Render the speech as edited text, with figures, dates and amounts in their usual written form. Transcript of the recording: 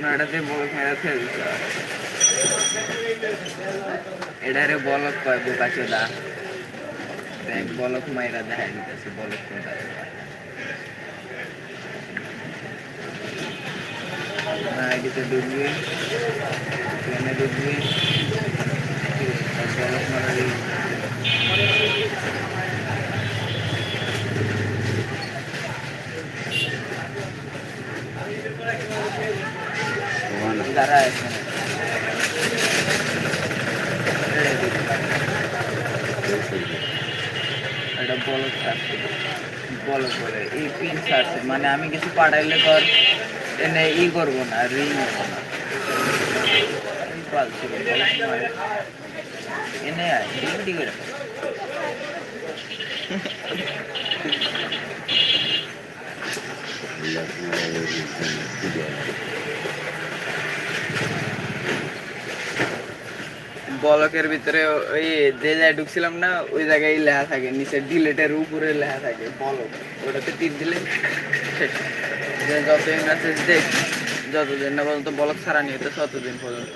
এটাতে বলক মেরা ফেলছে এটারে বলক কয় বোকা চোদা দেখ বলক মাইরা দেখাই দিতেছে বলক কোনটা না এদিকে ডুববে ট্রেনে ডুববে বলক মারা দাঁড়ায় এটা বলক ছাড়ছে বলক বলে এই পিন ছাড়ছে মানে আমি কিছু পাঠাইলে তোর এনে ই করবো না রিং করবো না এনে আয় ডিউটি করে বলকের ভিতরে ওই যে জায়গায় ঢুকছিলাম না ওই জায়গায় লেখা থাকে নিচে ডিলেটের উপরে লেখা থাকে বলক ওটাতে টিপ দিলে যতদিন মেসেজ দেখ যতদিন না পর্যন্ত বলক ছাড়া নিয়ে ততদিন পর্যন্ত